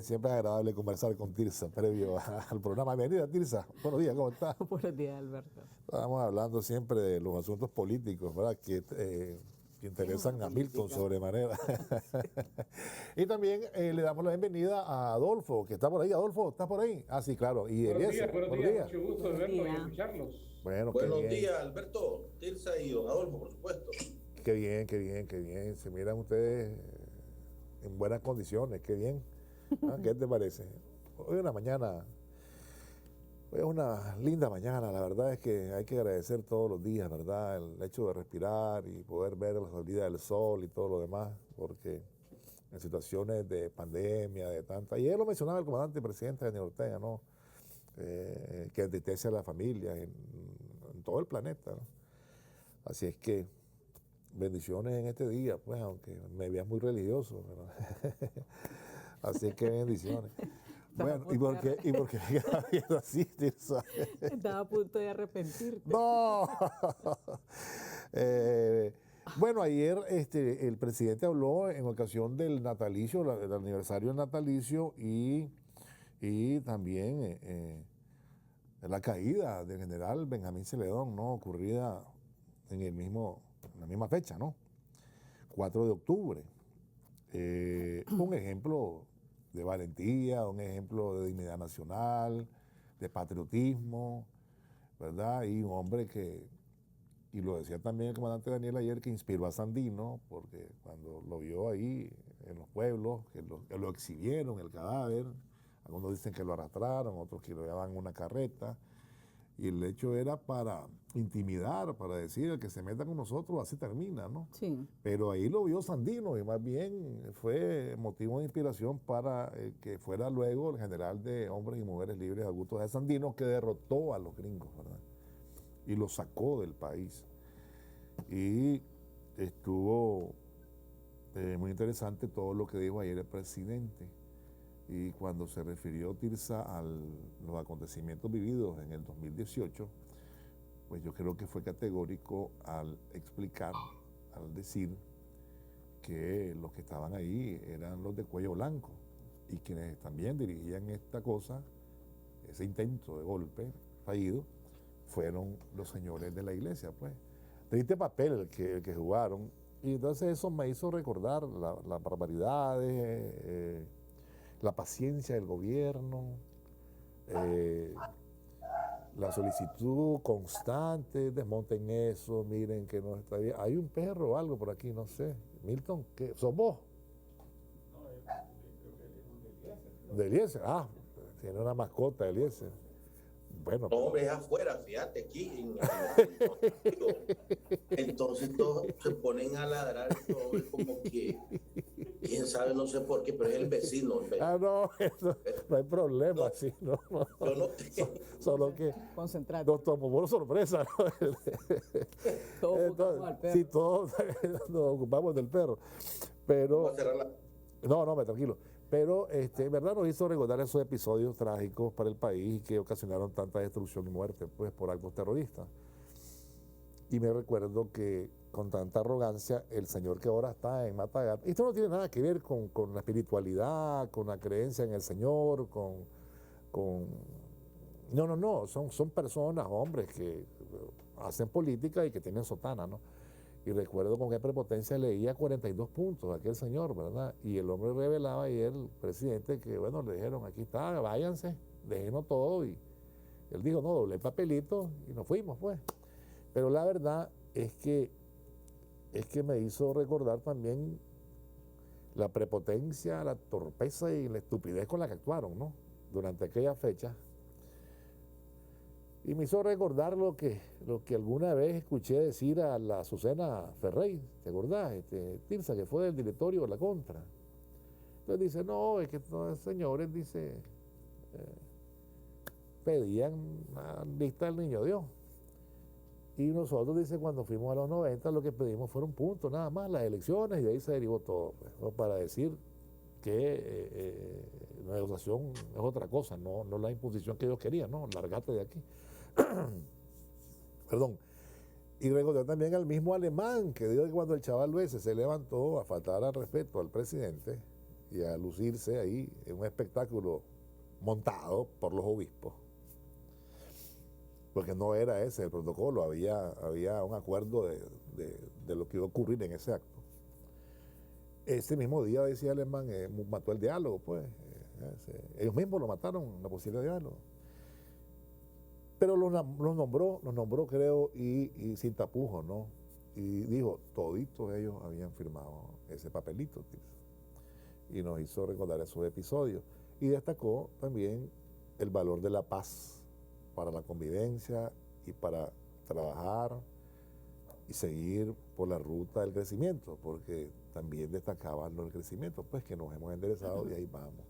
Siempre es agradable conversar con Tirsa previo al programa. Bienvenida, Tirsa. Buenos días, ¿cómo estás? Buenos días, Alberto. Estamos hablando siempre de los asuntos políticos, ¿verdad? Que interesan a Milton sobremanera. Y también le damos la bienvenida a Adolfo, que está por ahí. Adolfo, ¿estás por ahí? Ah, sí, claro. Y Eliezer, Buenos buenos días, días. mucho gusto de verlos y escucharlos. Bueno, qué Buenos bien. días, Alberto, Tirsa y don Adolfo, por supuesto. Qué bien, qué bien, qué bien. Se miran ustedes en buenas condiciones, qué bien. ¿Ah? ¿Qué te parece? Hoy es una linda mañana, la verdad es que hay que agradecer todos los días, ¿verdad? El hecho de respirar y poder ver la salida del sol y todo lo demás, porque en situaciones de pandemia, de tanta... Y él lo mencionaba el comandante presidente Daniel Ortega, ¿no? Que entristece a la familia en todo el planeta, ¿no? Así es que bendiciones en este día, pues, aunque me veas muy religioso, ¿verdad? Así es que bendiciones. Bueno, ¿y por qué me quedas viendo así, Tirsa? Estaba a punto de arrepentirte. ¡No! Bueno, ayer el presidente habló en ocasión del natalicio, del aniversario del natalicio y también de la caída del general Benjamín Celedón, ¿no? Ocurrida en la misma fecha, ¿no? 4 de octubre. Un ejemplo de valentía, un ejemplo de dignidad nacional, de patriotismo, ¿verdad? Y un hombre y lo decía también el comandante Daniel ayer, que inspiró a Sandino, porque cuando lo vio ahí en los pueblos, que lo exhibieron, el cadáver, algunos dicen que lo arrastraron, otros que lo llevaban en una carreta, y el hecho era para intimidar, para decir, el que se meta con nosotros, así termina, ¿no? Sí. Pero ahí lo vio Sandino y más bien fue motivo de inspiración para que fuera luego el general de hombres y mujeres libres, Augusto de Sandino, que derrotó a los gringos, ¿verdad? Y lo sacó del país. Y estuvo muy interesante todo lo que dijo ayer el presidente. Y cuando se refirió Tirsa a los acontecimientos vividos en el 2018, pues yo creo que fue categórico al explicar, al decir que los que estaban ahí eran los de cuello blanco y quienes también dirigían esta cosa, ese intento de golpe fallido, fueron los señores de la iglesia, pues. Triste papel el que jugaron. Y entonces eso me hizo recordar las barbaridades, la paciencia del gobierno, la solicitud constante, desmonten eso, miren que no está bien. Hay un perro o algo por aquí, no sé. Milton, ¿qué? ¿Sos vos? No, creo que es de Eliezer. Ah, tiene una mascota, Eliezer. Bueno, No, hombre, es afuera, fíjate, aquí. Entonces todos se ponen a ladrar y todo es como que, quién sabe, no sé por qué, pero es el vecino. Ah, no, no hay problema, No, sí, no. yo no tengo. Solo que Concentrate. nos tomó por sorpresa, ¿no? Todos buscamos al perro. Sí, todos nos ocupamos del perro. Pero, Vamos a cerrar la... no, tranquilo. Pero, en verdad nos hizo recordar esos episodios trágicos para el país que ocasionaron tanta destrucción y muerte, pues, por actos terroristas. Y me recuerdo que con tanta arrogancia, el señor que ahora está en Matagalpa, esto no tiene nada que ver con la espiritualidad, con la creencia en el Señor, no, son personas, hombres que hacen política y que tienen sotana, ¿no? Y recuerdo con qué prepotencia leía 42 puntos aquel señor, ¿verdad? Y el hombre revelaba ayer, el presidente, que bueno, le dijeron, aquí está, váyanse, déjenos todo. Y él dijo, no, doblé el papelito y nos fuimos, pues. Pero la verdad es que me hizo recordar también la prepotencia, la torpeza y la estupidez con la que actuaron, ¿no? Durante aquella fecha. Y me hizo recordar lo que alguna vez escuché decir a la Azucena Ferrey, ¿te acordás? Tirsa, que fue del directorio de la Contra. Entonces dice, no, es que estos señores, dice, pedían una lista del Niño Dios. Y nosotros, dice, cuando fuimos a los 90, lo que pedimos fueron puntos, nada más, las elecciones, y de ahí se derivó todo, pues, ¿no? Para decir que la negociación es otra cosa, no la imposición que ellos querían, ¿no? Largate de aquí. Perdón. Y recordar también al mismo alemán que dijo que cuando el chaval ese se levantó a faltar al respeto al presidente y a lucirse ahí en un espectáculo montado por los obispos, porque no era ese el protocolo, había un acuerdo de lo que iba a ocurrir en ese acto. Ese mismo día, decía Alemán, mató el diálogo, pues. Ellos mismos lo mataron, la posibilidad de diálogo. Pero los nombró, creo, y sin tapujos, ¿no? Y dijo, toditos ellos habían firmado ese papelito, y nos hizo recordar esos episodios. Y destacó también el valor de la paz para la convivencia y para trabajar y seguir por la ruta del crecimiento, porque también destacaban el crecimiento, pues que nos hemos enderezado y ahí vamos.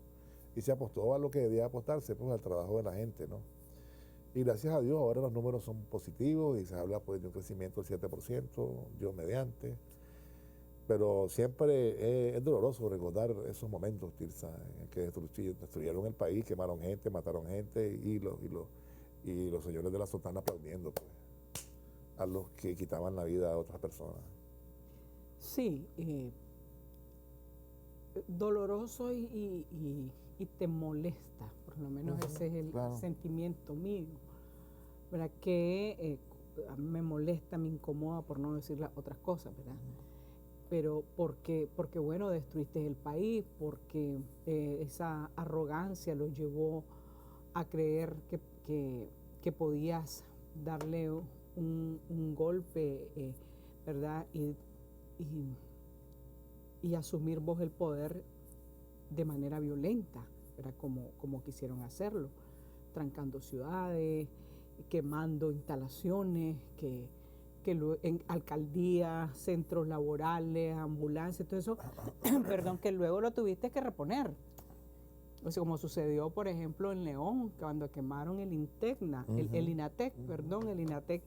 Y se apostó a lo que debía apostarse, pues al trabajo de la gente, ¿no? Y gracias a Dios ahora los números son positivos y se habla pues de un crecimiento del 7%, Dios mediante. Pero siempre es doloroso recordar esos momentos, Tirsa, en que destruyeron el país, quemaron gente, mataron gente y los señores de la sotana aplaudiendo, pues, a los que quitaban la vida a otras personas. Sí, doloroso y te molesta, por lo menos ese es el sentimiento mío, ¿verdad? Que me molesta, me incomoda, por no decir las otras cosas, ¿verdad? Pero porque bueno, destruiste el país, porque esa arrogancia los llevó a creer que podías darle un golpe, ¿verdad? Y asumir vos el poder de manera violenta, ¿verdad? Como quisieron hacerlo, trancando ciudades, quemando instalaciones, en alcaldías, centros laborales, ambulancias, todo eso, perdón, que luego lo tuviste que reponer. O sea, como sucedió, por ejemplo, en León, cuando quemaron el INATEC,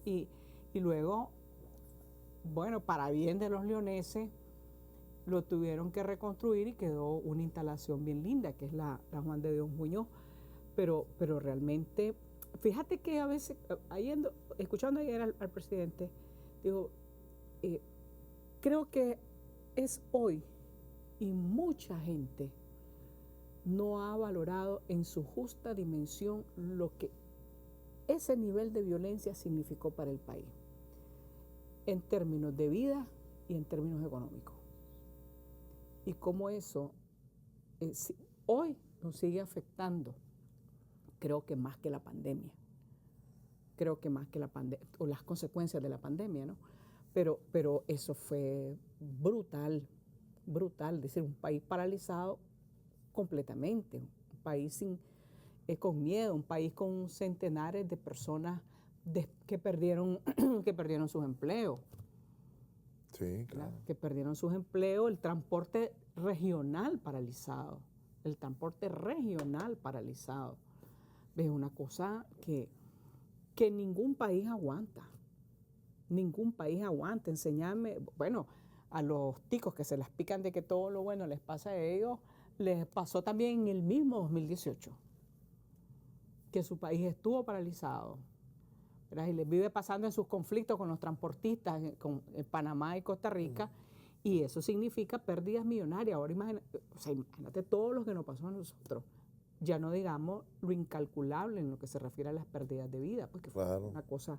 y luego, bueno, para bien de los leoneses, lo tuvieron que reconstruir y quedó una instalación bien linda, que es la Juan de Dios Muñoz. Pero realmente, fíjate que a veces, escuchando ayer al presidente, digo, creo que es hoy y mucha gente no ha valorado en su justa dimensión lo que ese nivel de violencia significó para el país, en términos de vida y en términos económicos. Y cómo eso hoy nos sigue afectando, creo que más que la pandemia. O las consecuencias de la pandemia, ¿no? Pero eso fue brutal, es decir, un país paralizado completamente, un país con miedo, un país con centenares de personas que perdieron sus empleos. Sí, claro. ¿Verdad? Que perdieron sus empleos, el transporte regional paralizado. Es una cosa que ningún país aguanta. Enseñarme, bueno, a los ticos que se las pican de que todo lo bueno les pasa a ellos, les pasó también en el mismo 2018, que su país estuvo paralizado, ¿verdad? Y les vive pasando en sus conflictos con los transportistas en Panamá y Costa Rica, y eso significa pérdidas millonarias. Ahora imagínate todo lo que nos pasó a nosotros. Ya no digamos lo incalculable en lo que se refiere a las pérdidas de vida, pues que fue una cosa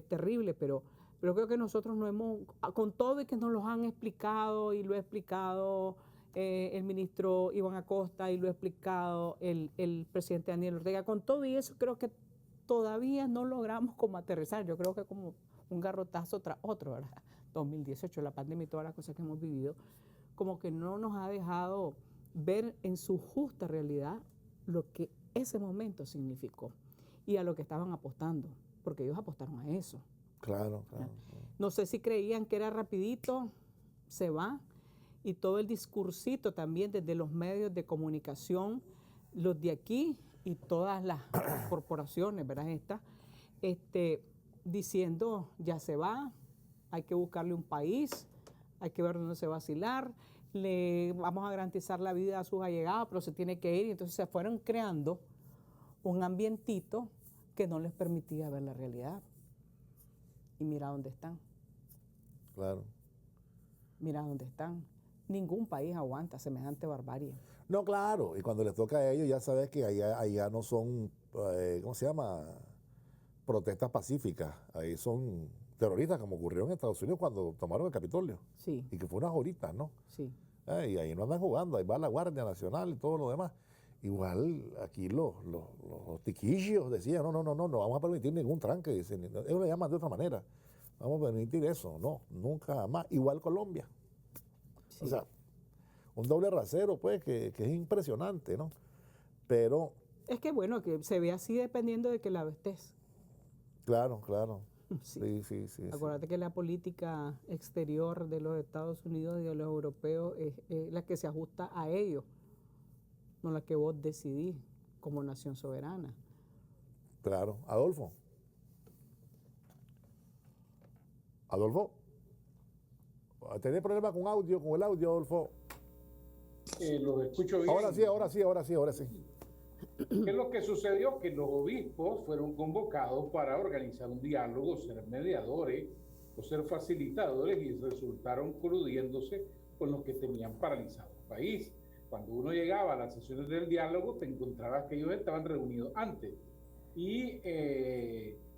terrible, pero creo que nosotros no hemos, con todo y que nos lo han explicado y lo ha explicado el ministro Iván Acosta y lo ha explicado el presidente Daniel Ortega, con todo y eso creo que todavía no logramos como aterrizar. Yo creo que como un garrotazo tras otro, ¿verdad? 2018, la pandemia y todas las cosas que hemos vivido, como que no nos ha dejado ver en su justa realidad lo que ese momento significó y a lo que estaban apostando, porque ellos apostaron a eso. Claro. No sé si creían que era rapidito, se va, y todo el discursito también desde los medios de comunicación, los de aquí y todas las corporaciones, ¿verdad? Diciendo ya se va, hay que buscarle un país, hay que ver dónde se va a asilar, le vamos a garantizar la vida a sus allegados, pero se tiene que ir. Y entonces se fueron creando un ambientito que no les permitía ver la realidad. Y mira dónde están. Claro. Mira dónde están. Ningún país aguanta semejante barbarie. No, claro, y cuando les toca a ellos ya sabes que allá no son, ¿cómo se llama? Protestas pacíficas, ahí son terroristas como ocurrió en Estados Unidos cuando tomaron el Capitolio. Sí. Y que fue unas horitas, ¿no? Sí. Y ahí no andan jugando, ahí va la Guardia Nacional y todo lo demás. Igual aquí los tiquillos decían, no vamos a permitir ningún tranque, dicen, ellos lo llaman de otra manera, vamos a permitir eso, no, nunca más. Igual Colombia. Sí. O sea, un doble rasero, pues, que es impresionante, ¿no? Pero... Es que bueno, que se ve así dependiendo de que la estés. Claro, claro. Sí. Sí. Acuérdate que la política exterior de los Estados Unidos y de los europeos es la que se ajusta a ellos, no la que vos decidís como nación soberana. Claro. Adolfo, ¿tenés problema con el audio, Adolfo? Los escucho bien. Ahora sí. ¿Qué es lo que sucedió? Que los obispos fueron convocados para organizar un diálogo, ser mediadores o ser facilitadores y resultaron coludiéndose con los que tenían paralizado el país. Cuando uno llegaba a las sesiones del diálogo, te encontrabas que ellos estaban reunidos antes. Y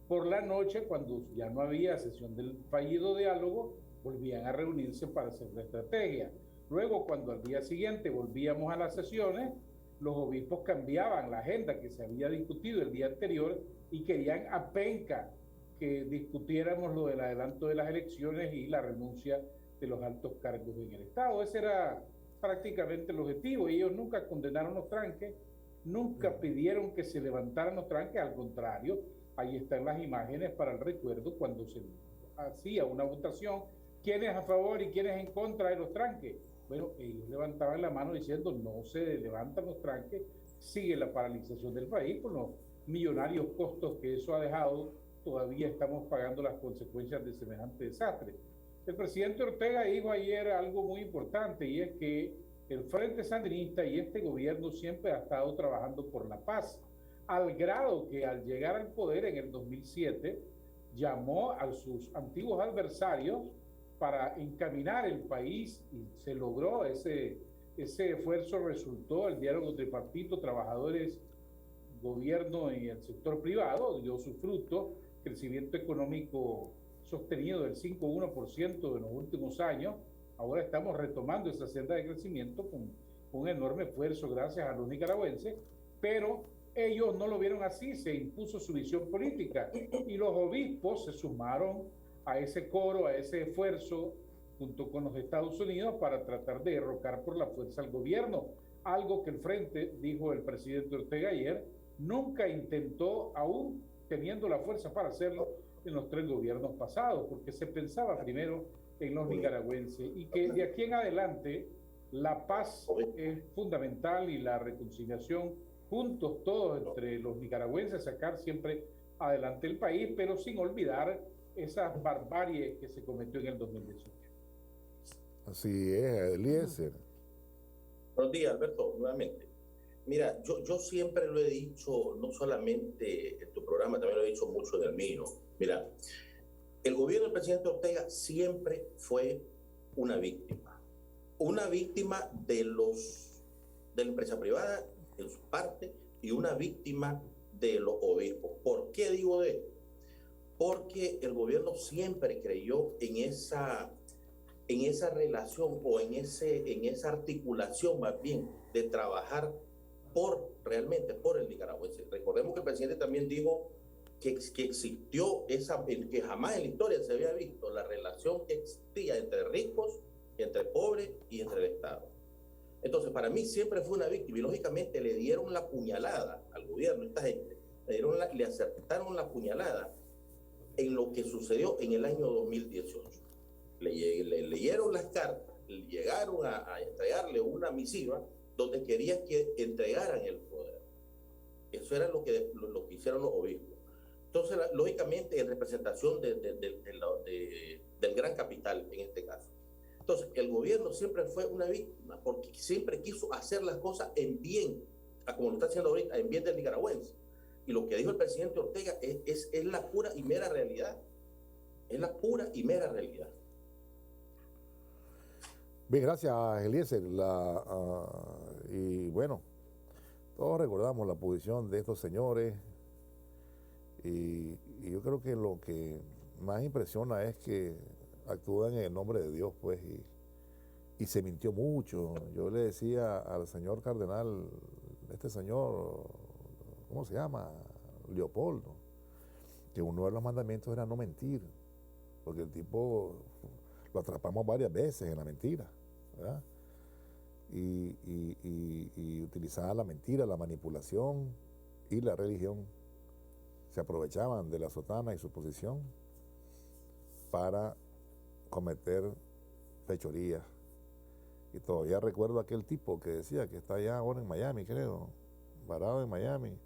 por la noche, cuando ya no había sesión del fallido diálogo, volvían a reunirse para hacer la estrategia. Luego, cuando al día siguiente volvíamos a las sesiones, los obispos cambiaban la agenda que se había discutido el día anterior y querían a penca que discutiéramos lo del adelanto de las elecciones y la renuncia de los altos cargos en el Estado. Ese era prácticamente el objetivo. Ellos nunca condenaron los tranques, nunca pidieron que se levantaran los tranques, al contrario, ahí están las imágenes para el recuerdo cuando se hacía una votación, quiénes a favor y quiénes en contra de los tranques. Bueno, ellos levantaban la mano diciendo no se levantan los tranques, sigue la paralización del país con los millonarios costos que eso ha dejado, todavía estamos pagando las consecuencias de semejante desastre. El presidente Ortega dijo ayer algo muy importante y es que el Frente Sandinista y este gobierno siempre ha estado trabajando por la paz, al grado que al llegar al poder en el 2007 llamó a sus antiguos adversarios para encaminar el país y se logró ese esfuerzo, resultó el diálogo tripartito, trabajadores, gobierno y el sector privado, dio su fruto, crecimiento económico sostenido del 5,1% en los últimos años. Ahora estamos retomando esa senda de crecimiento con un enorme esfuerzo gracias a los nicaragüenses, pero ellos no lo vieron así, se impuso su visión política y los obispos se sumaron a ese coro, a ese esfuerzo, junto con los Estados Unidos, para tratar de derrocar por la fuerza al gobierno. Algo que el Frente, dijo el presidente Ortega ayer, nunca intentó, aún teniendo la fuerza para hacerlo en los 3 gobiernos pasados, porque se pensaba primero en los nicaragüenses y que de aquí en adelante la paz es fundamental y la reconciliación, juntos todos entre los nicaragüenses, sacar siempre adelante el país, pero sin olvidar esa barbarie que se cometió en el 2018. Así es, Eliezer. Buenos días, Alberto, nuevamente. Mira, yo siempre lo he dicho, no solamente en tu programa, también lo he dicho mucho en el mío. Mira, el gobierno del presidente Ortega siempre fue una víctima de la empresa privada en su parte y una víctima de los obispos. ¿Por qué digo de esto? Porque el gobierno siempre creyó en esa relación o en esa articulación más bien de trabajar realmente por el nicaragüense. Recordemos que el presidente también dijo que existió que jamás en la historia se había visto la relación que existía entre ricos, entre pobres y entre el Estado. Entonces, para mí siempre fue una víctima y lógicamente le dieron la puñalada al gobierno, esta gente, le acertaron la puñalada en lo que sucedió en el año 2018. Le leyeron las cartas, llegaron a entregarle una misiva donde querían que entregaran el poder. Eso era lo que hicieron los obispos. Entonces, lógicamente, en representación del gran capital, en este caso. Entonces, el gobierno siempre fue una víctima, porque siempre quiso hacer las cosas en bien, como lo está haciendo ahorita, en bien del nicaragüense. Y lo que dijo el presidente Ortega es la pura y mera realidad. Es la pura y mera realidad. Bien, gracias, Eliezer. Y bueno, todos recordamos la posición de estos señores y yo creo que lo que más impresiona es que actúan en el nombre de Dios, pues, y se mintió mucho. Yo le decía al señor cardenal, este señor, ¿cómo se llama? Leopoldo, que uno de los mandamientos era no mentir, porque el tipo lo atrapamos varias veces en la mentira, ¿verdad? Y utilizaba la mentira, la manipulación y la religión. Se aprovechaban de la sotana y su posición para cometer fechorías. Y todavía recuerdo aquel tipo que decía que está allá ahora en Miami, creo, varado en Miami.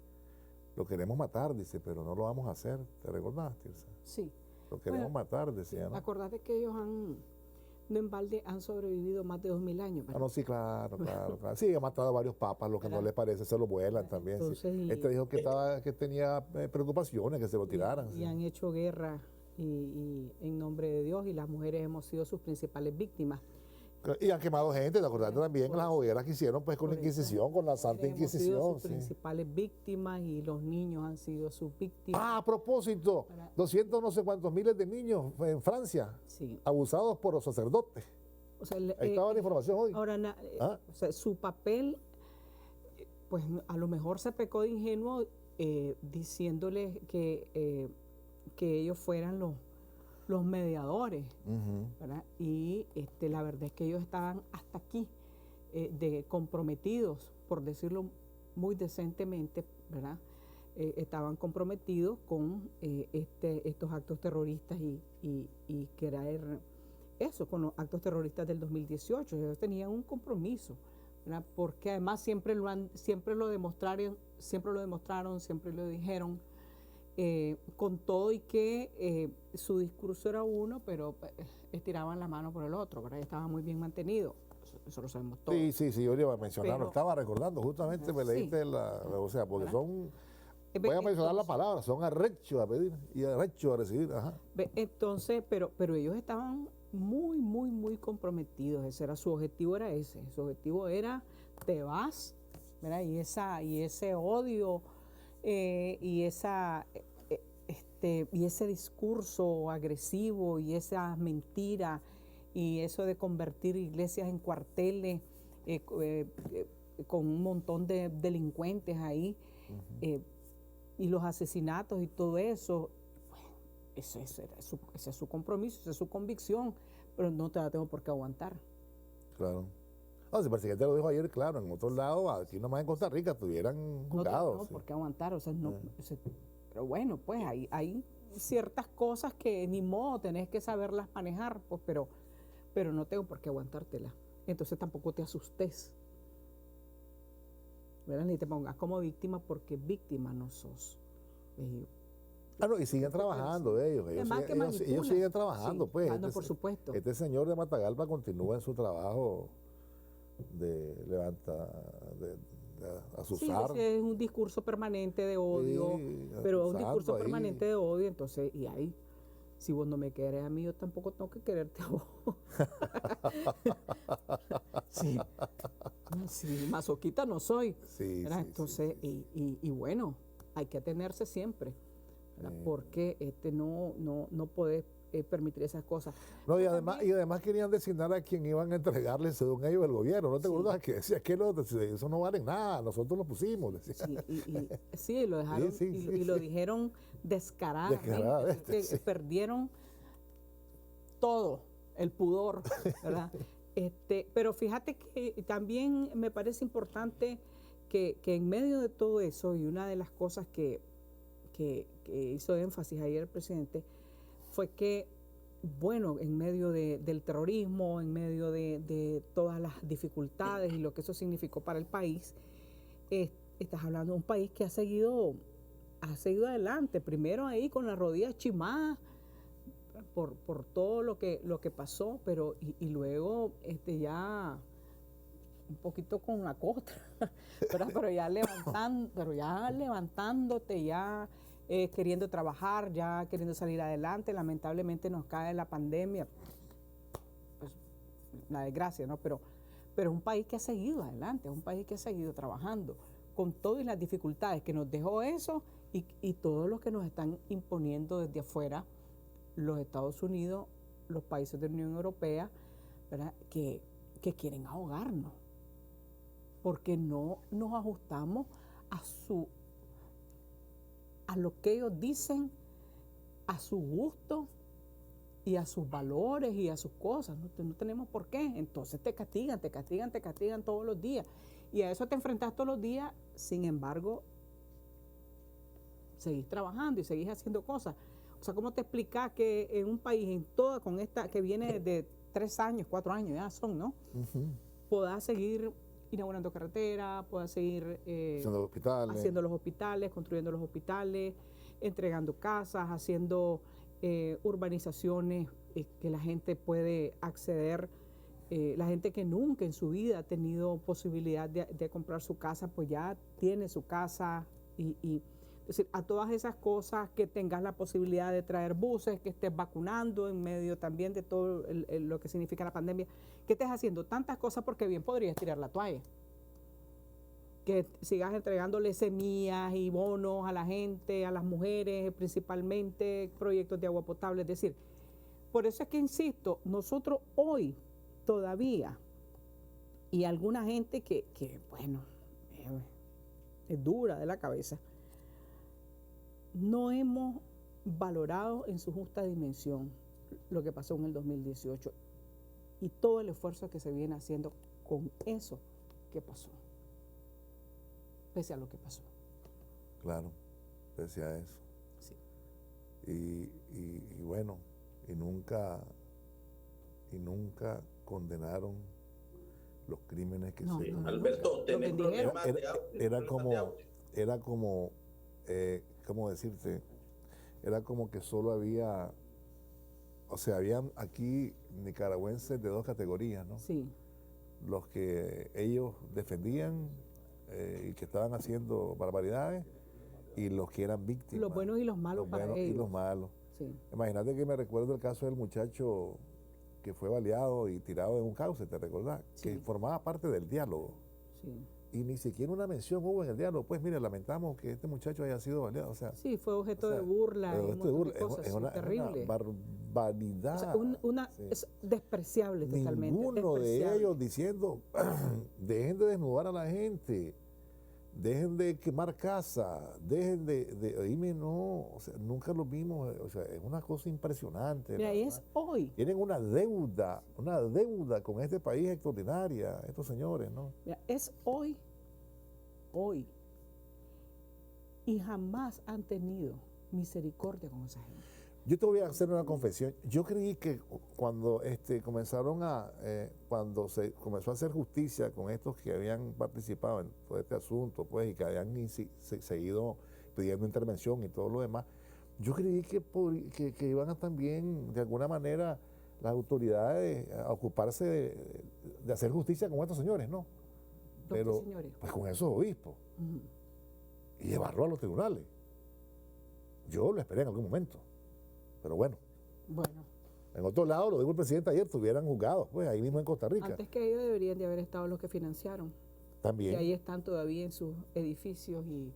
Lo queremos matar, dice, pero no lo vamos a hacer. ¿Te recordás, Tirsa? Sí. Lo queremos matar, decía, ¿no? Acordate que ellos no en balde, han sobrevivido más de 2000 años. Ah, no, sí, claro. Sí, ha matado a varios papas, lo que no les parece se lo vuelan también. Entonces, sí. Este dijo que tenía preocupaciones, que se lo tiraran. Y han hecho guerra y en nombre de Dios, y las mujeres hemos sido sus principales víctimas. Y han quemado gente, ¿te acordás también las hogueras que hicieron pues con la Inquisición, con la Santa Inquisición? Hemos sido sus principales víctimas y los niños han sido sus víctimas. Ah, a propósito, 200 no sé cuántos miles de niños en Francia, sí, abusados por los sacerdotes. O sea, ahí estaba la información hoy. Ahora, o sea, su papel, pues a lo mejor se pecó de ingenuo diciéndoles que ellos fueran los mediadores, ¿verdad? Y la verdad es que ellos estaban hasta aquí comprometidos, por decirlo muy decentemente, ¿verdad? Estaban comprometidos con estos actos terroristas y querer eso, con los actos terroristas del 2018. Ellos tenían un compromiso, ¿verdad? Porque además siempre lo demostraron, siempre lo dijeron, con todo y que su discurso era uno, pero estiraban la mano por el otro, ¿verdad? Estaba muy bien mantenido. Eso lo sabemos todos. Sí, yo le iba a mencionar, lo estaba recordando, justamente me leíste o sea, porque son, voy a mencionar la palabra, son arrechos a pedir y arrechos a recibir. Ajá. Entonces, pero ellos estaban muy comprometidos. Su objetivo era ese. Su objetivo era, te vas, ¿verdad? Y ese odio y ese discurso agresivo y esa mentira y eso de convertir iglesias en cuarteles con un montón de delincuentes ahí, y los asesinatos y todo eso, ese es su compromiso, esa es su convicción, pero no te la tengo por qué aguantar. Claro. No, si el presidente lo dijo ayer, claro, en otros lados, aquí nomás en Costa Rica, estuvieran juzgados. No, por qué aguantar, o sea, no. Pero bueno, pues hay ciertas cosas que ni modo tenés que saberlas manejar, pues, pero no tengo por qué aguantártelas. Entonces tampoco te asustes, ¿verdad? Ni te pongas como víctima, porque víctima no sos. No, y siguen trabajando ellos siguen trabajando, sí, pues. Por supuesto. Este señor de Matagalpa continúa en su trabajo de asusar. Sí, es un discurso permanente de odio, pero un discurso permanente de odio, entonces, y ahí, si vos no me querés a mí, yo tampoco tengo que quererte a vos. Sí, masoquista no soy. Sí, entonces, y bueno, hay que atenerse siempre, porque no podés permitir esas cosas. No, y además querían designar a quien iban a entregarle, según ellos, el gobierno. ¿No te acuerdas que decía que eso no vale nada, nosotros lo pusimos? Decía. Sí, lo dejaron y lo dijeron descaradamente. Que perdieron todo, el pudor, ¿verdad? Pero fíjate que también me parece importante que en medio de todo eso, y una de las cosas que hizo énfasis ayer el presidente, fue que, bueno, en medio del terrorismo, en medio de todas las dificultades y lo que eso significó para el país, estás hablando de un país que ha seguido adelante, primero ahí con las rodillas chimadas por todo lo que pasó, pero y luego ya un poquito con la costa, pero ya levantándote, ya queriendo trabajar, ya queriendo salir adelante. Lamentablemente nos cae la pandemia, pues una desgracia, ¿no? Pero es un país que ha seguido adelante, es un país que ha seguido trabajando con todas las dificultades que nos dejó eso y todo lo que nos están imponiendo desde afuera, los Estados Unidos, los países de la Unión Europea, ¿verdad? Que quieren ahogarnos, porque no nos ajustamos a lo que ellos dicen, a su gusto y a sus valores y a sus cosas. No tenemos por qué. Entonces te castigan todos los días. Y a eso te enfrentas todos los días, sin embargo, seguís trabajando y seguís haciendo cosas. O sea, ¿cómo te explicas que en un país, en toda, con esta, que viene de 3 años, 4 años, ya son, ¿no? Puedas seguir inaugurando carreteras, puedas seguir haciendo los hospitales, construyendo los hospitales, entregando casas, haciendo urbanizaciones que la gente puede acceder. La gente que nunca en su vida ha tenido posibilidad de comprar su casa, pues ya tiene su casa y es decir, a todas esas cosas, que tengas la posibilidad de traer buses, que estés vacunando en medio también de todo lo que significa la pandemia, que estés haciendo tantas cosas porque bien podrías tirar la toalla. Que sigas entregándole semillas y bonos a la gente, a las mujeres principalmente, proyectos de agua potable. Es decir, por eso es que insisto, nosotros hoy todavía, y alguna gente que bueno, es dura de la cabeza, no hemos valorado en su justa dimensión lo que pasó en el 2018 y todo el esfuerzo que se viene haciendo con eso que pasó, pese a lo que pasó. Claro, pese a eso. Sí. Y bueno, y nunca condenaron los crímenes que se... Alberto, era como ¿cómo decirte? Era como que solo había, o sea, habían aquí nicaragüenses de 2 categorías, ¿no? Sí. Los que ellos defendían y que estaban haciendo barbaridades, y los que eran víctimas. Los buenos y los malos para ellos. Y los malos. Sí. Imagínate que me recuerdo el caso del muchacho que fue baleado y tirado en un cauce, ¿te recordás? Sí. Que formaba parte del diálogo. Sí. Y ni siquiera una mención hubo en el diálogo. Pues mire, lamentamos que este muchacho haya sido baleado. O sea, sí, fue objeto de burla. Es una barbaridad. O sea, es despreciable totalmente. Ninguno de ellos diciendo, dejen de desnudar a la gente, dejen de quemar casa, dejen dime, no, o sea, nunca lo vimos. O sea, es una cosa impresionante. Mira, y es hoy. Tienen una deuda con este país extraordinaria, estos señores, ¿no? Mira, es hoy. Y jamás han tenido misericordia con esa gente. Yo te voy a hacer una confesión. Yo creí que cuando cuando se comenzó a hacer justicia con estos que habían participado en todo este asunto, pues, y que habían seguido pidiendo intervención y todo lo demás, yo creí que iban a también, de alguna manera, las autoridades a ocuparse de hacer justicia con estos señores, ¿no? Pero, señores? pues, con esos obispos. Y llevarlo a los tribunales. Yo lo esperé en algún momento. Pero bueno. En otro lado, lo dijo el presidente ayer, estuvieran juzgados, pues, ahí mismo en Costa Rica. Antes que ellos deberían de haber estado los que financiaron. También. Y ahí están todavía en sus edificios y...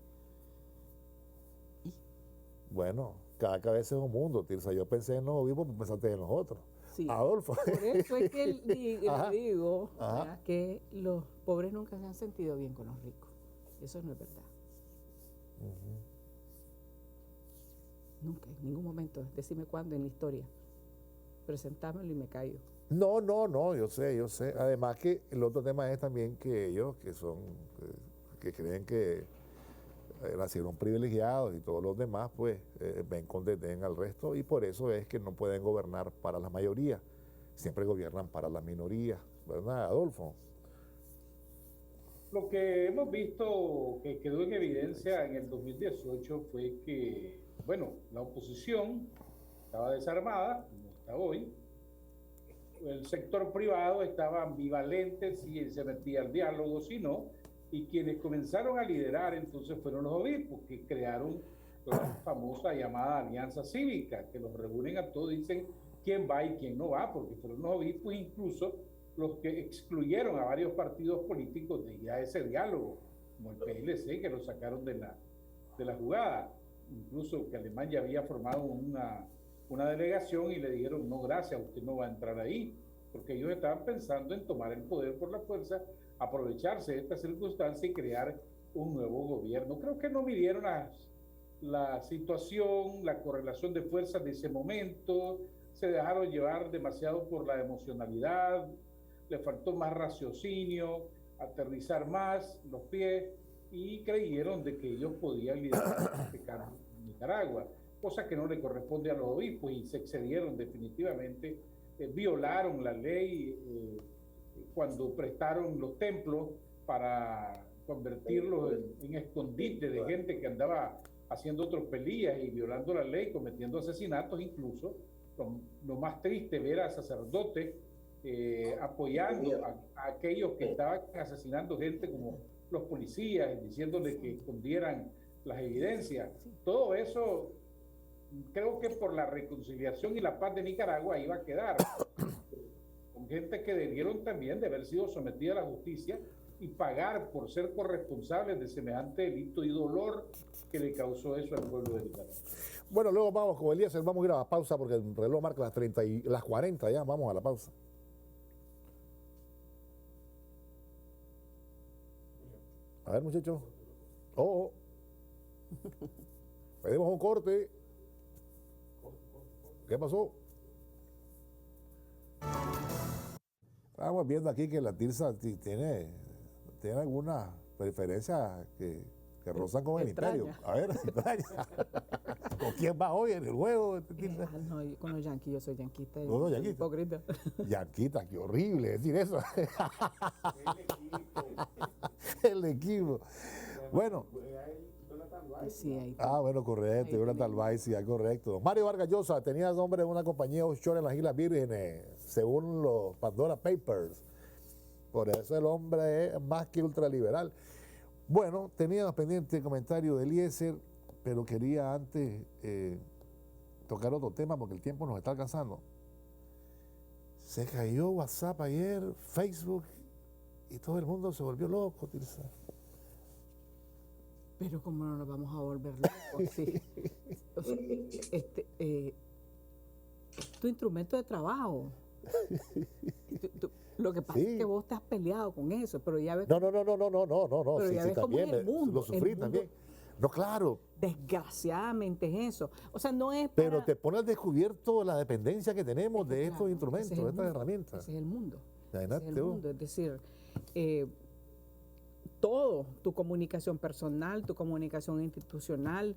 Bueno, cada cabeza es un mundo, Tirsa. Yo pensé en los obispos, pues pensaste en los otros. Sí. Adolfo. Por eso es que digo que los pobres nunca se han sentido bien con los ricos. Eso no es verdad. Nunca, en ningún momento. Decime cuándo en la historia. Presentámelo y me callo. No, yo sé. Además que el otro tema es también que ellos, que creen que nacieron privilegiados y todos los demás, pues, ven con desdén al resto, y por eso es que no pueden gobernar para la mayoría. Siempre gobiernan para las minorías, ¿verdad, Adolfo? Lo que hemos visto que quedó en evidencia en el 2018 fue que, bueno, la oposición estaba desarmada, como está hoy. El sector privado estaba ambivalente, si se metía al diálogo, si no, y quienes comenzaron a liderar entonces fueron los obispos, que crearon la famosa llamada Alianza Cívica, que los reúnen a todos, dicen quién va y quién no va, porque fueron los obispos incluso los que excluyeron a varios partidos políticos de ya ese diálogo, como el PLC, que lo sacaron de la jugada. Incluso que Alemán ya había formado una delegación y le dijeron, no, gracias, usted no va a entrar ahí, porque ellos estaban pensando en tomar el poder por la fuerza, aprovecharse de esta circunstancia y crear un nuevo gobierno. Creo que no midieron la situación, la correlación de fuerzas de ese momento, se dejaron llevar demasiado por la emocionalidad, le faltó más raciocinio, aterrizar más los pies y creyeron de que ellos podían liderar este cambio en Nicaragua, cosa que no le corresponde a los obispos y se excedieron definitivamente, violaron la ley cuando prestaron los templos para convertirlos en escondite de gente que andaba haciendo tropelías y violando la ley, cometiendo asesinatos incluso. Lo más triste ver a sacerdotes apoyando a aquellos que estaban asesinando gente como los policías, diciéndoles que escondieran las evidencias. Todo eso creo que por la reconciliación y la paz de Nicaragua iba a quedar con gente que debieron también de haber sido sometida a la justicia y pagar por ser corresponsables de semejante delito y dolor que le causó eso al pueblo de Nicaragua. Bueno, luego vamos con Eliezer, vamos a ir a la pausa porque el reloj marca las 30 y las 40 ya, vamos a la pausa. A ver, muchachos. Pedimos un corte. ¿Qué pasó? Estamos viendo aquí que la Tirsa tiene algunas preferencias que rozan con el imperio. A ver, ¿con quién va hoy en el juego? No, con los yanquis, yo soy yanquista. No, yanquista. Hipócrita. Yanquita, qué horrible decir eso. El equipo. Bueno. Sí, bueno, correcto, Jonathan Weiss, sí, correcto. Mario Vargas Llosa tenía nombre de una compañía offshore en las Islas Vírgenes, según los Pandora Papers. Por eso el hombre es más que ultraliberal. Bueno, teníamos pendiente el comentario de Eliezer, pero quería antes tocar otro tema porque el tiempo nos está alcanzando. Se cayó WhatsApp ayer, Facebook, y todo el mundo se volvió loco, Tirsa. Pero como no nos vamos a volver locos, sí. O sea, tu instrumento de trabajo. Lo que pasa es que vos estás peleado con eso, pero ya ves. No. Pero Sí, ya ves cómo también es el mundo. lo sufrí también. No, claro. Desgraciadamente es eso. O sea, no es. Pero te pone al descubierto la dependencia que tenemos de estos instrumentos, de estas herramientas. Ese es el mundo. Imagínate, ese es el mundo. Es decir, todo, tu comunicación personal, tu comunicación institucional,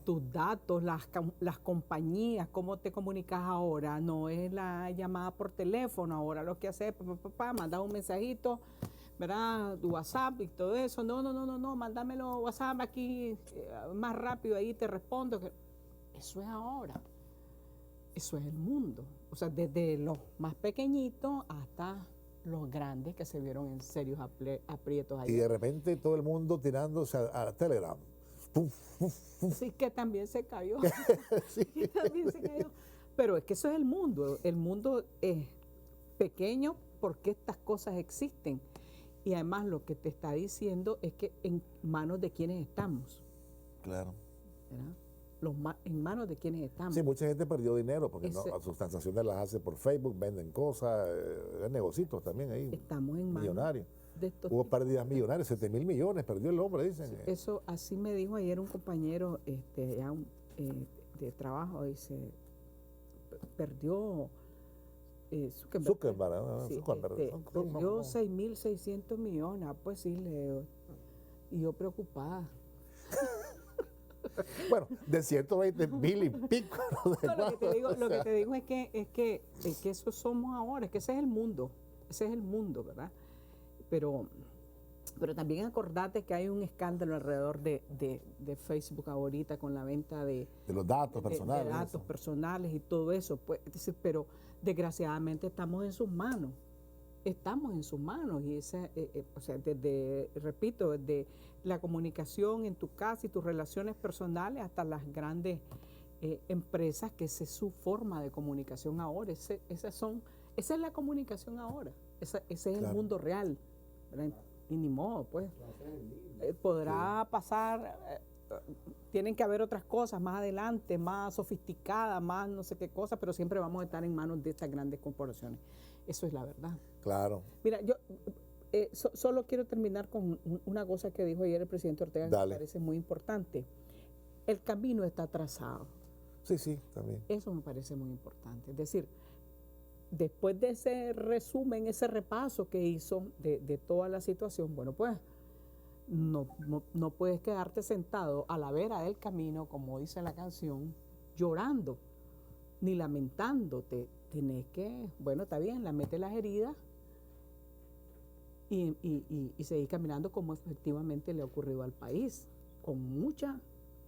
tus datos, las compañías, cómo te comunicas ahora, no es la llamada por teléfono, ahora lo que haces, manda un mensajito, ¿verdad? Tu WhatsApp y todo eso, no, mándamelo WhatsApp aquí, más rápido, ahí te respondo. Eso es ahora, eso es el mundo, o sea, desde los más pequeñitos hasta los grandes que se vieron en serios aprietos ayer. Y de repente todo el mundo tirándose a Telegram. Sí, que también se cayó. Sí. Que también se cayó. Pero es que eso es el mundo. El mundo es pequeño porque estas cosas existen. Y además lo que te está diciendo es que en manos de quienes estamos. Claro. ¿Verdad? En manos de quienes estamos. Sí, mucha gente perdió dinero porque sus transacciones las hace por Facebook, venden cosas, negocios también ahí. Estamos en manos millonarios. de estos Hubo pérdidas millonarias, 7.000 millones, perdió el hombre, dicen. Eso así me dijo ayer un compañero de trabajo, dice, perdió Zuckerberg, perdió 6.600 millones, pues sí, Leo. Y yo preocupada. Bueno, de 120.000 y pico. No, lo que te digo es que eso somos ahora, es que ese es el mundo, ¿verdad? Pero también acordate que hay un escándalo alrededor de Facebook ahorita con la venta de los datos personales. De datos personales y todo eso. Pues, es decir, pero desgraciadamente estamos en sus manos. Estamos en sus manos. Y o sea, desde la comunicación en tu casa y tus relaciones personales hasta las grandes empresas, que esa es su forma de comunicación ahora. Esa es la comunicación ahora. ese es el Claro. mundo real, ¿verdad? Y ni modo, pues. Podrá pasar, tienen que haber otras cosas más adelante, más sofisticadas, más no sé qué cosas, pero siempre vamos a estar en manos de estas grandes corporaciones. Eso es la verdad. Claro. Mira, yo solo quiero terminar con una cosa que dijo ayer el presidente Ortega, que Dale. me parece muy importante. El camino está trazado. Sí, también. Eso me parece muy importante. Es decir, después de ese resumen, ese repaso que hizo de toda la situación, bueno, pues no puedes quedarte sentado a la vera del camino, como dice la canción, llorando, ni lamentándote. Tenés que, bueno, está bien, lamete las heridas y seguir caminando como efectivamente le ha ocurrido al país, con muchas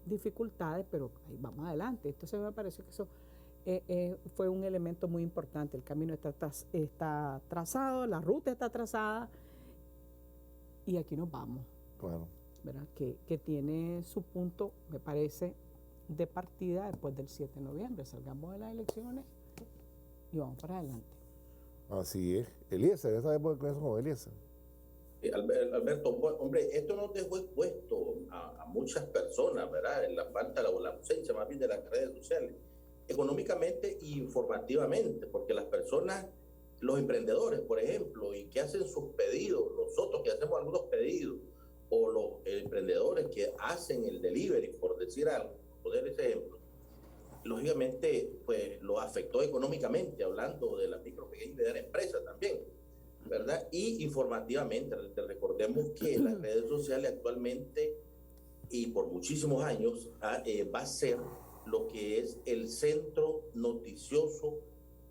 dificultades, pero ahí vamos adelante. Entonces me parece que eso fue un elemento muy importante. El camino está trazado, la ruta está trazada y aquí nos vamos. Claro. ¿Verdad? Que tiene su punto, me parece, de partida después del 7 de noviembre. Salgamos de las elecciones y vamos para adelante. Así es. Eliezer, esa época con eso con Eliezer. Alberto, hombre, esto nos dejó expuesto a muchas personas, ¿verdad? En la falta o la ausencia más bien de las redes sociales, económicamente e informativamente, porque las personas, los emprendedores, por ejemplo, y que hacen sus pedidos, nosotros que hacemos algunos pedidos, o los emprendedores que hacen el delivery, por decir algo, poner ese ejemplo, lógicamente, pues lo afectó económicamente, hablando de la micro, pequeña y mediana empresa también, ¿verdad? Y informativamente, recordemos que las redes sociales actualmente y por muchísimos años va a ser lo que es el centro noticioso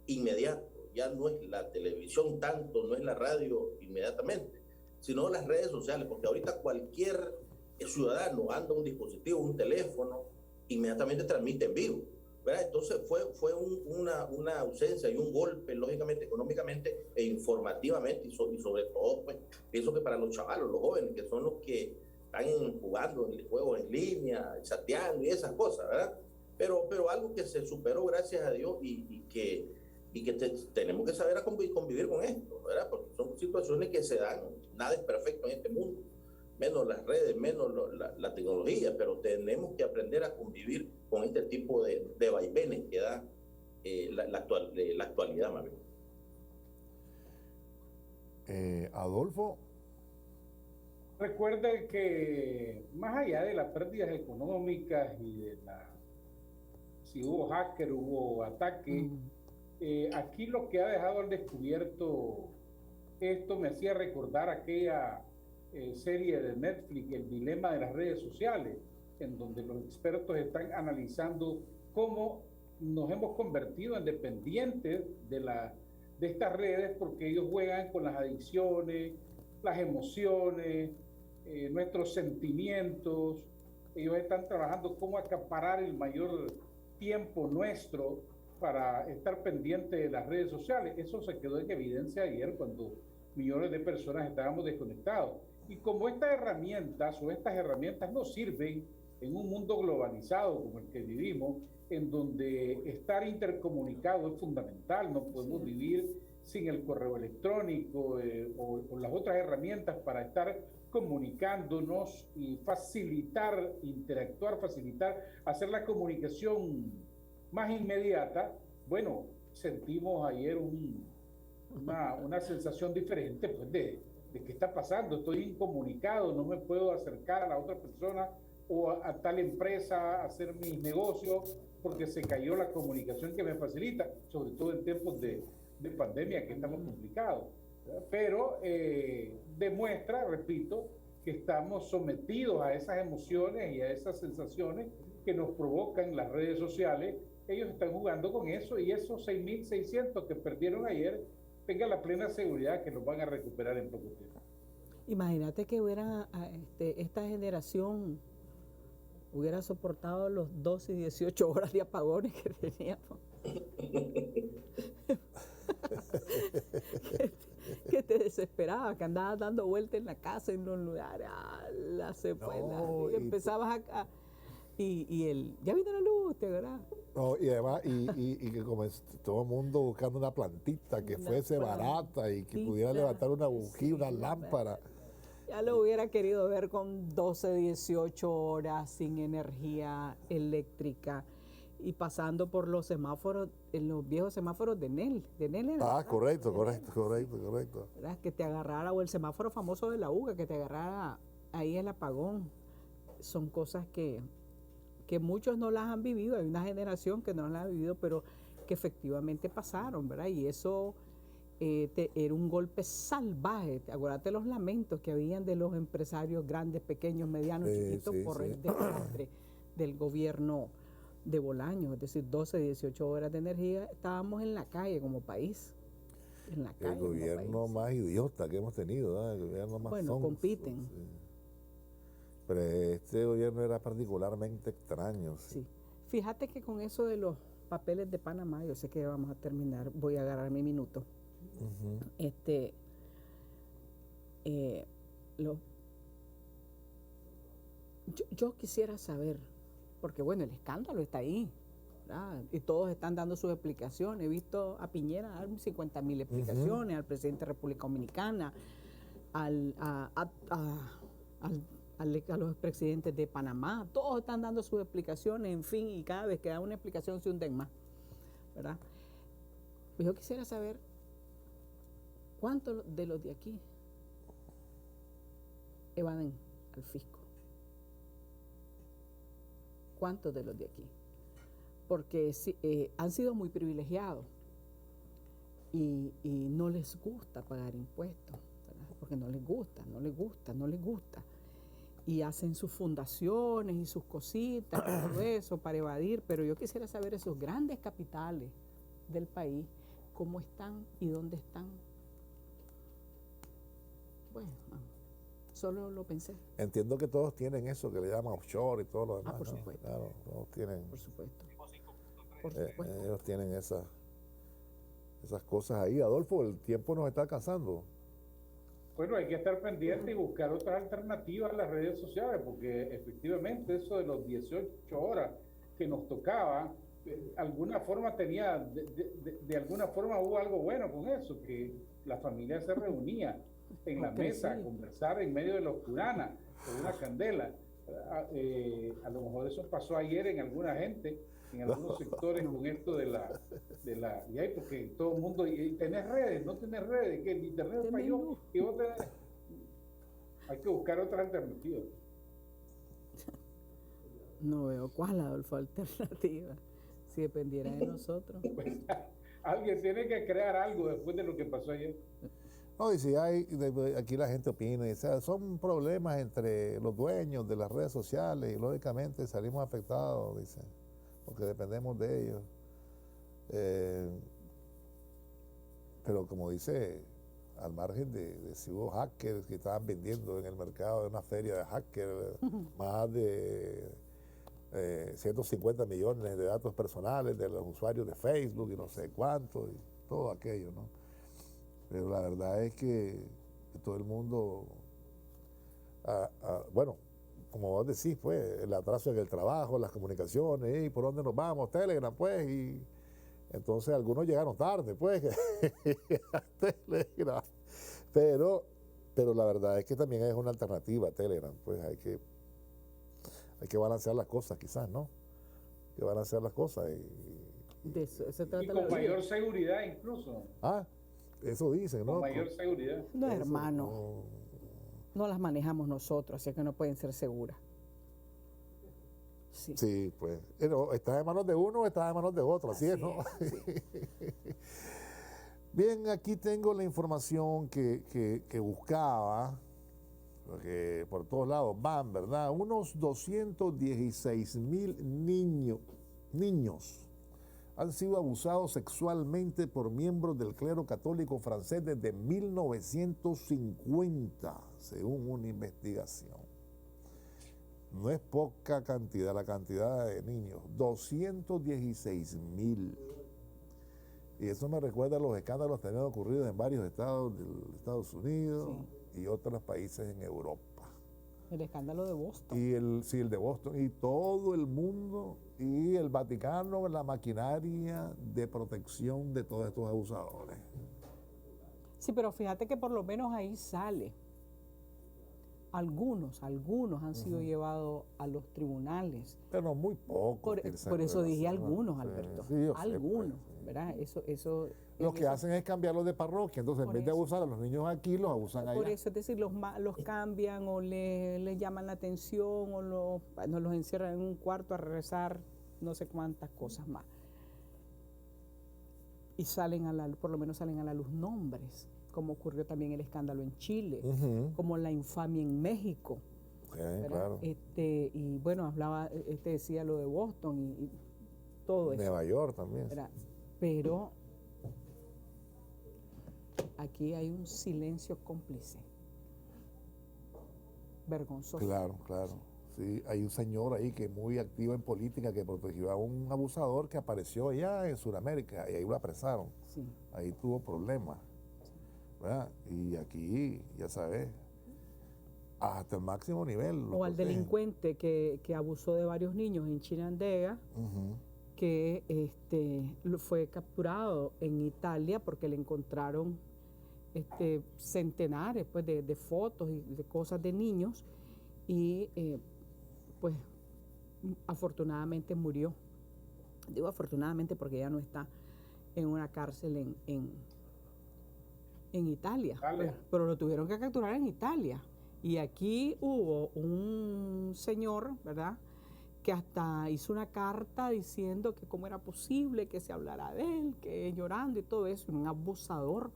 inmediato. Ya no es la televisión tanto, no es la radio inmediatamente, sino las redes sociales, porque ahorita cualquier ciudadano anda un dispositivo, un teléfono, inmediatamente transmite en vivo, ¿verdad? Entonces fue una ausencia y un golpe, lógicamente, económicamente e informativamente, y sobre todo, pues, pienso que para los chavalos, los jóvenes, que son los que están jugando en juegos en línea, chateando y esas cosas, ¿verdad? Pero algo que se superó, gracias a Dios, y que tenemos que saber convivir con esto, ¿verdad? Porque son situaciones que se dan, nada es perfecto en este mundo, menos las redes, menos la tecnología, pero tenemos que aprender a convivir con este tipo de vaivenes que da la actualidad, más bien. Adolfo. Recuerde que más allá de las pérdidas económicas y de si hubo hacker, hubo ataque, aquí lo que ha dejado al descubierto esto me hacía recordar aquella serie de Netflix, El dilema de las redes sociales, en donde los expertos están analizando cómo nos hemos convertido en dependientes de estas redes, porque ellos juegan con las adicciones, las emociones, nuestros sentimientos. Ellos están trabajando cómo acaparar el mayor tiempo nuestro para estar pendiente de las redes sociales. Eso se quedó en evidencia ayer cuando millones de personas estábamos desconectados. Y como estas herramientas no sirven en un mundo globalizado como el que vivimos, en donde estar intercomunicado es fundamental, no podemos vivir sin el correo electrónico o las otras herramientas para estar comunicándonos y facilitar, hacer la comunicación más inmediata. Bueno, sentimos ayer una sensación diferente, pues, de qué está pasando. Estoy incomunicado, no me puedo acercar a la otra persona o a tal empresa a hacer mis negocios porque se cayó la comunicación que me facilita, sobre todo en tiempos de pandemia que estamos complicados. Pero demuestra, repito, que estamos sometidos a esas emociones y a esas sensaciones que nos provocan las redes sociales. Ellos están jugando con eso, y esos 6.600 que perdieron ayer, tenga la plena seguridad que los van a recuperar en poco tiempo. Imagínate que esta generación hubiera soportado los 12 y 18 horas de apagones que teníamos. que te desesperaba, que andabas dando vueltas en la casa, en los lugares, y empezabas ya vino la luz, ¿verdad? No, y además, y que como todo el mundo buscando una plantita que fuese barata y que pudiera levantar una bujía, una lámpara. Ya lo hubiera querido ver con 12, 18 horas sin energía eléctrica y pasando por los semáforos, en los viejos semáforos de Enel. Ah, correcto. ¿Verdad? Que te agarrara, o el semáforo famoso de la UGA, que te agarrara ahí el apagón. Son cosas que muchos no las han vivido, hay una generación que no las ha vivido, pero que efectivamente pasaron, ¿verdad? Y eso era un golpe salvaje. Acuérdate los lamentos que habían de los empresarios grandes, pequeños, medianos, chiquitos, por el desastre del gobierno de Bolaños, es decir, 12, 18 horas de energía, estábamos en la calle como país. En la calle, el gobierno más idiota que hemos tenido, ¿no? El gobierno más sonso, compiten. Sí. Pero este gobierno era particularmente extraño. Sí. Fíjate que con eso de los papeles de Panamá, yo sé que vamos a terminar, voy a agarrar mi minuto. Yo quisiera saber, porque bueno, el escándalo está ahí, ¿verdad? Y todos están dando sus explicaciones. He visto a Piñera dar 50.000 explicaciones, al presidente de República Dominicana, a los expresidentes de Panamá, todos están dando sus explicaciones, en fin, y cada vez que da una explicación se hunden más, ¿verdad? Yo quisiera saber cuántos de los de aquí evaden al fisco. ¿Cuántos de los de aquí? Porque han sido muy privilegiados y no les gusta pagar impuestos, ¿verdad? Porque no les gusta. Y hacen sus fundaciones y sus cositas, todo eso para evadir, pero yo quisiera saber esos grandes capitales del país, cómo están y dónde están. Bueno, solo lo pensé. Entiendo que todos tienen eso que le llaman offshore y todo lo demás. Por supuesto. ¿No? Claro, todos tienen. Por supuesto. Ellos tienen esas cosas ahí. Adolfo, el tiempo nos está alcanzando. Bueno, hay que estar pendiente y buscar otras alternativas a las redes sociales, porque efectivamente eso de los 18 horas que nos tocaba, de alguna forma de alguna forma hubo algo bueno con eso, que la familia se reunía en la mesa a conversar en medio de la oscurana, con una candela. A lo mejor eso pasó ayer en alguna gente, en algunos sectores con esto de la y hay porque todo el mundo y tenés redes, no tenés redes, que el internet falló y vos tenés, hay que buscar otra alternativa. No veo cuál, Adolfo, alternativa, si dependiera de nosotros. Pues, alguien tiene que crear algo después de lo que pasó ayer. No, y si aquí la gente opina, o sea, son problemas entre los dueños de las redes sociales y lógicamente salimos afectados, dice, porque dependemos de ellos. Pero como dice, al margen de si hubo hackers que estaban vendiendo en el mercado de una feria de hackers más de 150 millones de datos personales de los usuarios de Facebook y no sé cuánto, y todo aquello, ¿no? Pero la verdad es que todo el mundo, bueno, como vos decís, pues, el atraso en el trabajo, las comunicaciones, ¿y por dónde nos vamos? Telegram, pues, y entonces algunos llegaron tarde, pues, Telegram. Pero la verdad es que también es una alternativa a Telegram, pues hay que balancear las cosas, quizás, ¿no? Hay que balancear las cosas De eso se trata. Y con mayor seguridad incluso. Eso dicen, ¿no? Con mayor seguridad. No, hermano. No las manejamos nosotros, así que no pueden ser seguras. Sí, pues. ¿Está en manos de uno o está en manos de otro? Así es, ¿no? Sí. Bien, aquí tengo la información que buscaba, porque por todos lados van, ¿verdad? Unos 216,000 niños han sido abusados sexualmente por miembros del clero católico francés desde 1950, según una investigación. No es poca cantidad, la cantidad de niños, 216,000. Y eso me recuerda a los escándalos que han ocurrido en varios estados de Estados Unidos y otros países en Europa. El escándalo de Boston. Y el de Boston, y todo el mundo, y el Vaticano, la maquinaria de protección de todos estos abusadores. Sí, pero fíjate que por lo menos ahí sale. Algunos han sido llevados a los tribunales. Pero muy pocos. Por eso dije algunos, Alberto. Sí, yo sé, algunos, pues, sí. ¿verdad? Eso Lo que hacen es cambiarlos de parroquia, entonces en vez de abusar a los niños aquí, los abusan allá. Por eso, es decir, los cambian o le llaman la atención o los encierran en un cuarto a rezar no sé cuántas cosas más. Y por lo menos salen a la luz nombres, como ocurrió también el escándalo en Chile, como la infamia en México. Claro. Y bueno, decía lo de Boston y todo eso. Nueva York también. Pero aquí hay un silencio cómplice. Vergonzoso. Claro. Sí, hay un señor ahí que es muy activo en política que protegió a un abusador que apareció allá en Sudamérica y ahí lo apresaron. Sí. Ahí tuvo problemas. ¿Verdad? Y aquí, ya sabes, hasta el máximo nivel. O al delincuente que abusó de varios niños en Chinandega, que fue capturado en Italia porque le encontraron centenares pues, de fotos y de cosas de niños y pues afortunadamente murió. Digo afortunadamente porque ya no está en una cárcel en Italia, pero lo tuvieron que capturar en Italia. Y aquí hubo un señor, ¿verdad?, que hasta hizo una carta diciendo que cómo era posible que se hablara de él, que llorando y todo eso, un abusador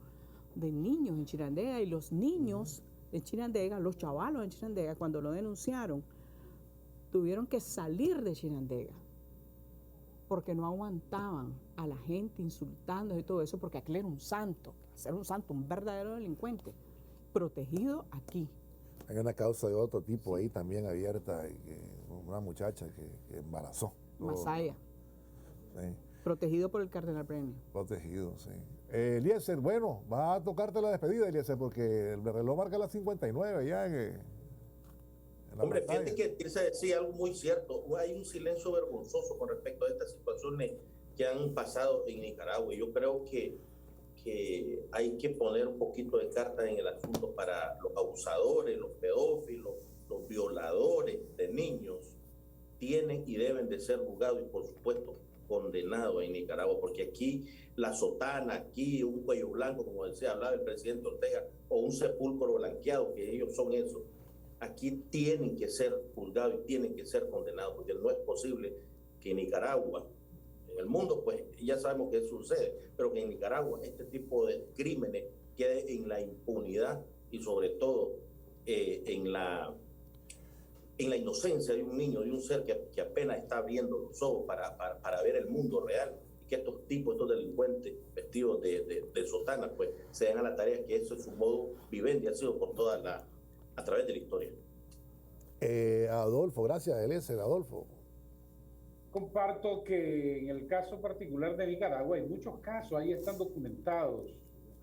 de niños en Chinandega. Y los niños de Chinandega, los chavalos en Chinandega, cuando lo denunciaron, tuvieron que salir de Chinandega porque no aguantaban a la gente insultando y todo eso, porque aquel era un santo, un verdadero delincuente, protegido aquí. Hay una causa de otro tipo ahí también abierta, una muchacha que embarazó. Masaya. Sí. Protegido por el cardenal Brenes. Protegido, sí. Eliezer, bueno, va a tocarte la despedida, Eliezer, porque el reloj marca las 59 ya Hombre, fíjate que Tirsa decía algo muy cierto. Hay un silencio vergonzoso con respecto a estas situaciones que han pasado en Nicaragua. Yo creo que hay que poner un poquito de carta en el asunto para los abusadores, los pedófilos, los violadores de niños. Tienen y deben de ser juzgados y, por supuesto, condenados en Nicaragua, porque aquí la sotana, aquí un cuello blanco, como decía, hablaba el presidente Ortega, o un sepulcro blanqueado, que ellos son eso. Aquí tienen que ser juzgados y tienen que ser condenados, porque no es posible que en Nicaragua, en el mundo pues ya sabemos que eso sucede, pero que en Nicaragua este tipo de crímenes quede en la impunidad y sobre todo en la inocencia de un niño, de un ser que apenas está abriendo los ojos para ver el mundo real, y que estos delincuentes vestidos de sotana pues se den a la tarea, que eso es su modo vivendi, ha sido por a través de la historia. Adolfo, gracias, Eliezer. Adolfo. Comparto que en el caso particular de Nicaragua hay muchos casos, ahí están documentados,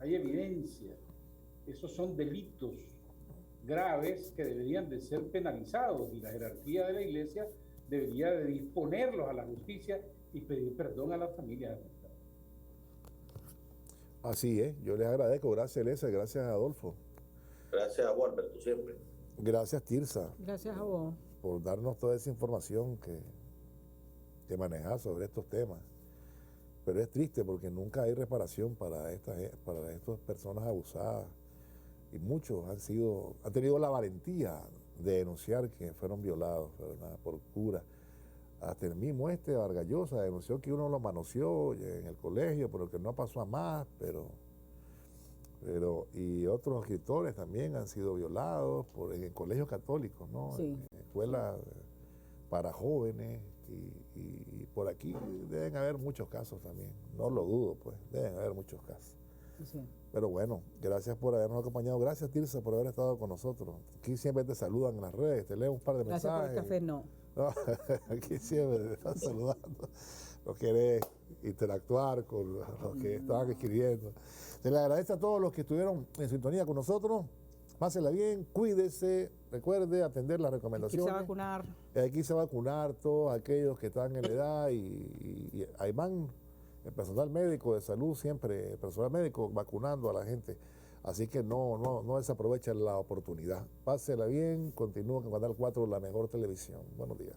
hay evidencia. Esos son delitos graves que deberían de ser penalizados y la jerarquía de la Iglesia debería de disponerlos a la justicia y pedir perdón a las familias. Así es, yo les agradezco. Gracias, Eliezer. Gracias, Adolfo. Gracias a vos, Alberto, siempre. Gracias, Tirsa. Gracias a vos. Por darnos toda esa información que manejas sobre estos temas. Pero es triste porque nunca hay reparación para estas personas abusadas. Y muchos han tenido la valentía de denunciar que fueron violados, ¿verdad?, por cura. Hasta el mismo Vargas Llosa denunció que uno lo manoseó en el colegio, pero que no pasó a más, y otros escritores también han sido violados en colegios católicos, ¿no? Sí. En escuelas para jóvenes y por aquí deben haber muchos casos también. No lo dudo, pues, deben haber muchos casos. Sí. Pero bueno, gracias por habernos acompañado. Gracias, Tirsa, por haber estado con nosotros. Aquí siempre te saludan en las redes, te leo un par de mensajes. Gracias por el café, no. Aquí siempre te están saludando. Los querés interactuar con los que estaban escribiendo. Se le agradece a todos los que estuvieron en sintonía con nosotros. Pásela bien, cuídese, recuerde atender las Aquí recomendaciones. se va a vacunar. Aquí se va a vacunar todos aquellos que están en la edad y ahí van el personal médico de salud, siempre el personal médico vacunando a la gente. Así que no desaprovechen la oportunidad. Pásela bien, continúen con Canal 4, la mejor televisión. Buenos días.